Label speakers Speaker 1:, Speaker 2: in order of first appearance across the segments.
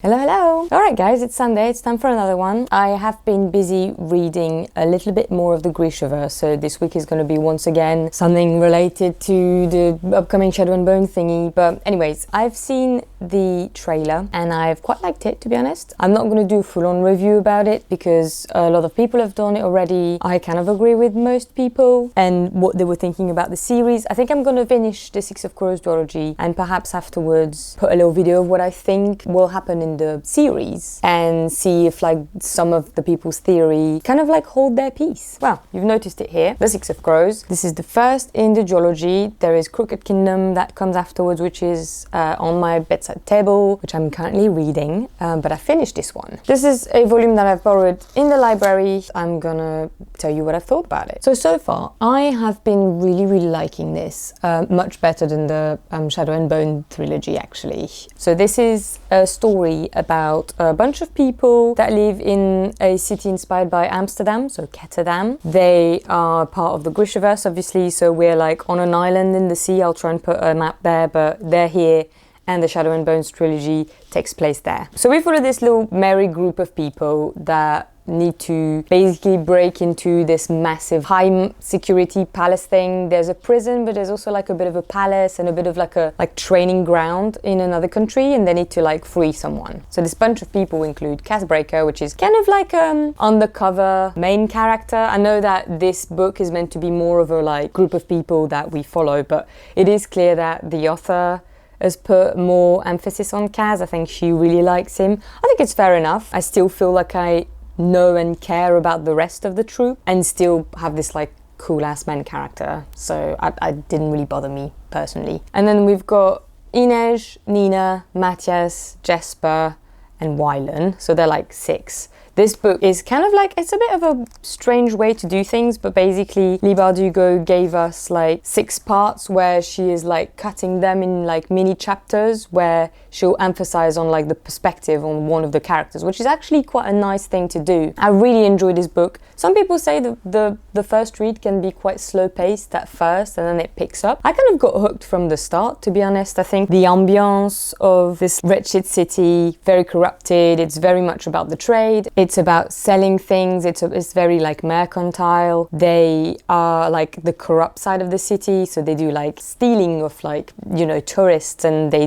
Speaker 1: Hello, hello! Alright guys, it's Sunday, it's time for another one. I have been busy reading a little bit more of the Grishaverse, so this week is going to be once again something related to the upcoming Shadow and Bone thingy. But anyways, I've seen the trailer and I've quite liked it, to be honest. I'm not going to do a full-on review about it because a lot of people have done it already. I kind of agree with most people and what they were thinking about the series. I think I'm going to finish the Six of Crows duology and perhaps afterwards put a little video of what I think will happen in the series and see if like some of the people's theory kind of like hold their peace. Well, you've noticed it here, the Six of Crows. This is the first in the duology. There is Crooked Kingdom that comes afterwards, which is on my bedside table, which I'm currently reading, but I finished this one. This is a volume that I've borrowed in the library. I'm gonna tell you what I've thought about it. So far, I have been really liking this, much better than the Shadow and Bone trilogy actually. So this is a story about a bunch of people that live in a city inspired by Amsterdam, so Ketterdam. They are part of the Grishaverse, obviously, so we're like on an island in the sea. I'll try and put a map there, but they're here, and the Shadow and Bones trilogy takes place there. So we follow this little merry group of people that need to basically break into this massive high security palace thing. There's a prison, but there's also like a bit of a palace and a bit of like a training ground in another country, and they need to like free someone. So this bunch of people include Casbreaker, which is kind of like undercover main character. I know that this book is meant to be more of a like group of people that we follow, but it is clear that the author has put more emphasis on Kaz. I think she really likes him. I think it's fair enough. I still feel like I know and care about the rest of the troop and still have this like cool ass man character, so I didn't really bother me personally. And then we've got Inej, Nina, Matthias, Jesper and Wylan, so they're like 6. This book is kind of like, it's a bit of a strange way to do things, but basically Leigh Bardugo gave us like 6 parts where she is like cutting them in like mini chapters where she'll emphasize on like the perspective on one of the characters, which is actually quite a nice thing to do. I really enjoyed this book. Some people say the first read can be quite slow paced at first and then it picks up. I kind of got hooked from the start, to be honest. I think the ambiance of this wretched city, very corrupted, it's very much about the trade. It's about selling things. It's very like mercantile. They are like the corrupt side of the city, so they do like stealing of like, you know, tourists, and they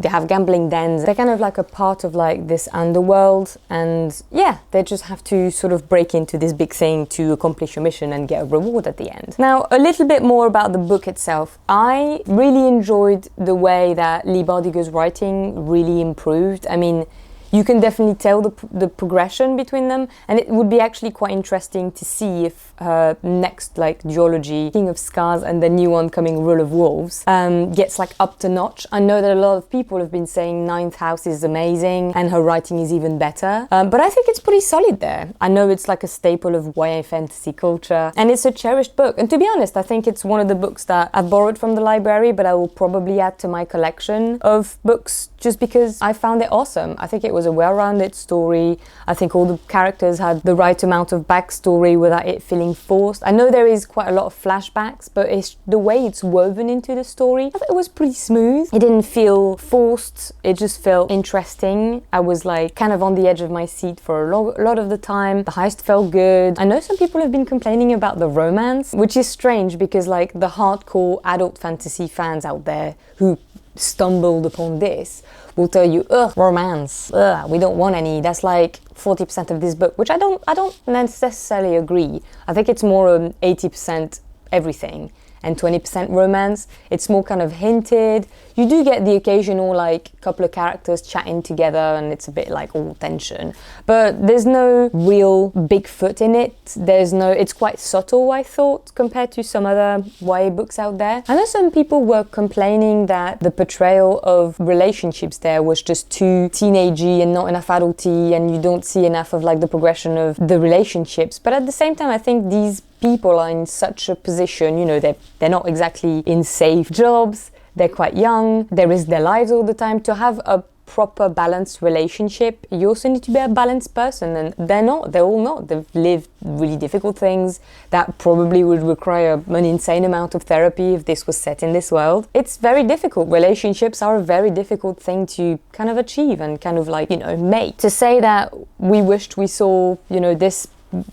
Speaker 1: have gambling dens. They're kind of like a part of like this underworld, and yeah, they just have to sort of break into this big thing to accomplish a mission and get a reward at the end. Now, a little bit more about the book itself. I really enjoyed the way that Leigh Bardugo's writing really improved. I mean, you can definitely tell the progression between them, and it would be actually quite interesting to see if her next like duology, King of Scars, and the new one coming, Rule of Wolves, gets like up to notch. I know that a lot of people have been saying Ninth House is amazing and her writing is even better, but I think it's pretty solid there. I know it's like a staple of YA fantasy culture and it's a cherished book, and to be honest, I think it's one of the books that I've borrowed from the library, but I will probably add to my collection of books just because I found it awesome. I think it was a well-rounded story. I think all the characters had the right amount of backstory without it feeling forced. I know there is quite a lot of flashbacks, but it's the way it's woven into the story. I thought it was pretty smooth. It didn't feel forced. It just felt interesting. I was like kind of on the edge of my seat for a lot of the time. The heist felt good. I know some people have been complaining about the romance, which is strange because like the hardcore adult fantasy fans out there who stumbled upon this will tell you, ugh, romance, ugh, we don't want any. That's like 40% of this book, which I don't necessarily agree. I think it's more 80% everything and 20% romance. It's more kind of hinted. You do get the occasional like couple of characters chatting together and it's a bit like all tension, but there's no real big foot in it. It's quite subtle, I thought, compared to some other YA books out there. I know some people were complaining that the portrayal of relationships there was just too teenagey and not enough adulty, and you don't see enough of like the progression of the relationships. But at the same time, I think these people are in such a position, you know, they're not exactly in safe jobs, they're quite young, they risk their lives all the time. To have a proper balanced relationship, you also need to be a balanced person, and they're all not. They've lived really difficult things that probably would require an insane amount of therapy if this was set in this world. It's very difficult. Relationships are a very difficult thing to kind of achieve and kind of like, make. To say that we wished we saw, this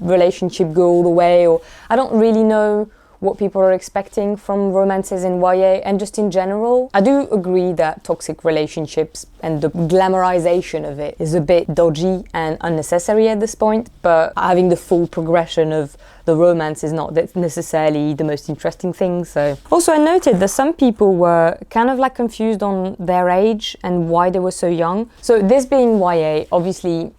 Speaker 1: relationship go all the way, or I don't really know what people are expecting from romances in YA, and just in general. I do agree that toxic relationships and the glamorization of it is a bit dodgy and unnecessary at this point, but having the full progression of the romance is not necessarily the most interesting thing. So also I noted that some people were kind of like confused on their age and why they were so young. So this being YA, obviously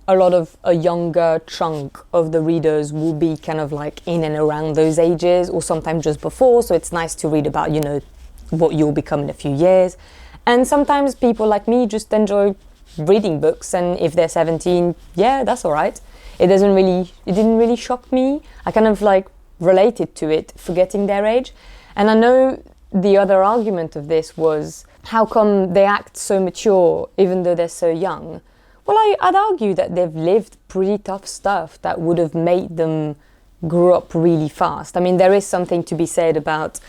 Speaker 1: a lot of a younger chunk of the readers will be kind of like in and around those ages, or sometimes just before, so it's nice to read about, what you'll become in a few years. And sometimes people like me just enjoy reading books, and if they're 17, yeah, that's all right. It didn't really shock me. I kind of like related to it, forgetting their age. And I know the other argument of this was, how come they act so mature even though they're so young? Well, I'd argue that they've lived pretty tough stuff that would have made them grow up really fast. I mean, there is something to be said about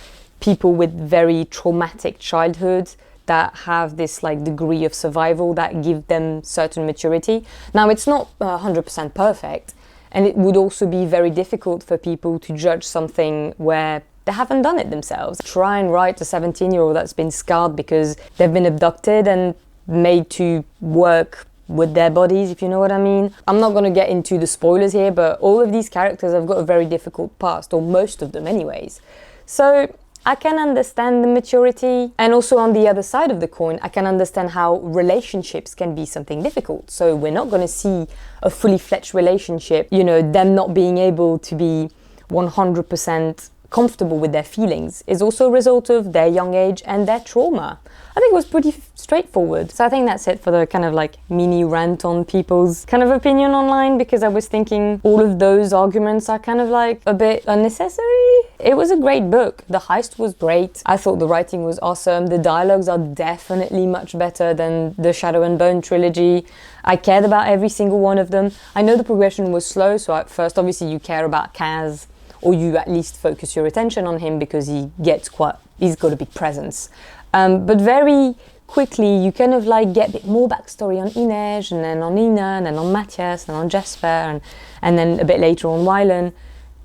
Speaker 1: people with very traumatic childhoods that have this like degree of survival that give them certain maturity. Now, it's not 100% perfect, and it would also be very difficult for people to judge something where they haven't done it themselves. Try and write a 17-year-old that's been scarred because they've been abducted and made to work with their bodies, if you know what I mean. I'm not going to get into the spoilers here, but all of these characters have got a very difficult past, or most of them anyways. So I can understand the maturity, and also on the other side of the coin, I can understand how relationships can be something difficult. So we're not going to see a fully fledged relationship, them not being able to be 100% comfortable with their feelings is also a result of their young age and their trauma. I think it was pretty straightforward. So I think that's it for the kind of like mini rant on people's kind of opinion online, because I was thinking all of those arguments are kind of like a bit unnecessary. It was a great book. The heist was great. I thought the writing was awesome. The dialogues are definitely much better than the Shadow and Bone trilogy. I cared about every single one of them. I know the progression was slow, so at first obviously you care about Kaz, or you at least focus your attention on him because he's got a big presence. But very quickly you kind of like get a bit more backstory on Inej, and then on Ina, and then on Matthias, and on Jesper, and then a bit later on Wylan.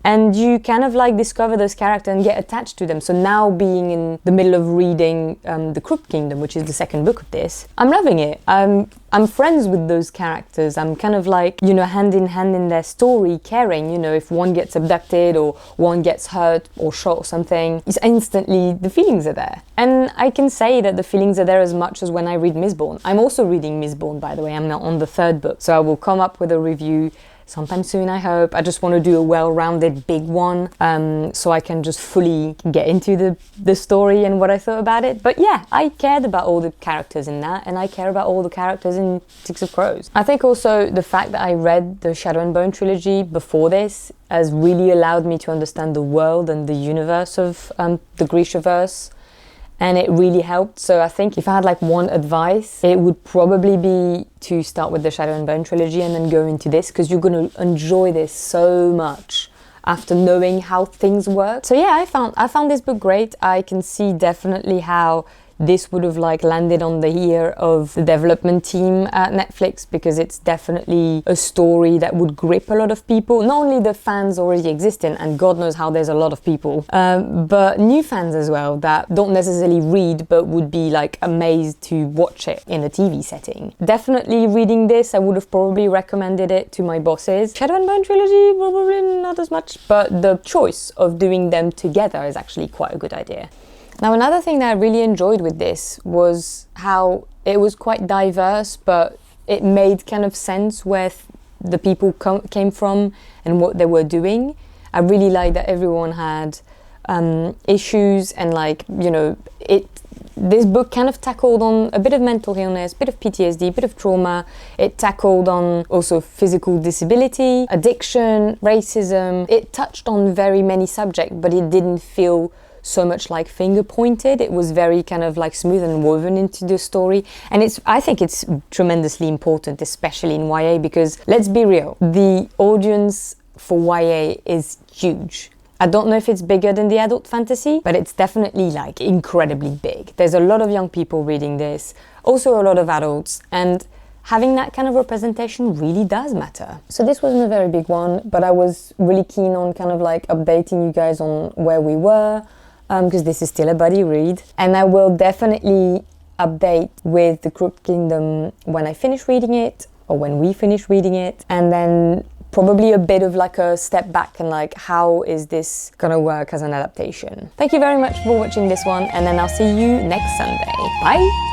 Speaker 1: And you kind of like discover those characters and get attached to them. So now, being in the middle of reading The Crypt Kingdom, which is the second book of this, I'm loving it. I'm friends with those characters. I'm kind of like, hand in hand in their story, caring, if one gets abducted or one gets hurt or shot or something, it's instantly, the feelings are there. And I can say that the feelings are there as much as when I read Mistborn. I'm also reading Mistborn, by the way. I'm now on the third book. So I will come up with a review sometime soon, I hope. I just want to do a well-rounded big one, so I can just fully get into the story and what I thought about it. But yeah, I cared about all the characters in that, and I care about all the characters in Six of Crows. I think also the fact that I read the Shadow and Bone trilogy before this has really allowed me to understand the world and the universe of the Grishaverse, and it really helped. So I think if I had like one advice, it would probably be to start with the Shadow and Bone trilogy and then go into this, because you're going to enjoy this so much after knowing how things work. So yeah, I found this book great. I can see definitely how this would have like landed on the ear of the development team at Netflix, because it's definitely a story that would grip a lot of people. Not only the fans already existing, and God knows how there's a lot of people, but new fans as well that don't necessarily read but would be like amazed to watch it in a TV setting. Definitely reading this, I would have probably recommended it to my bosses. Shadow and Bone trilogy, probably not as much, but the choice of doing them together is actually quite a good idea. Now, another thing that I really enjoyed with this was how it was quite diverse, but it made kind of sense where the people came from and what they were doing. I really liked that everyone had issues, and like, this book kind of tackled on a bit of mental illness, a bit of PTSD, a bit of trauma. It tackled on also physical disability, addiction, racism. It touched on very many subjects, but it didn't feel so much like finger pointed. It was very kind of like smooth and woven into the story. And I think it's tremendously important, especially in YA, because let's be real, the audience for YA is huge. I don't know if it's bigger than the adult fantasy, but it's definitely like incredibly big. There's a lot of young people reading this, also a lot of adults, and having that kind of representation really does matter. So this wasn't a very big one, but I was really keen on kind of like updating you guys on where we were, because this is still a buddy read. And I will definitely update with the Crooked Kingdom when I finish reading it, or when we finish reading it, and then probably a bit of like a step back and like, how is this gonna work as an adaptation? Thank you very much for watching this one, and then I'll see you next Sunday. Bye!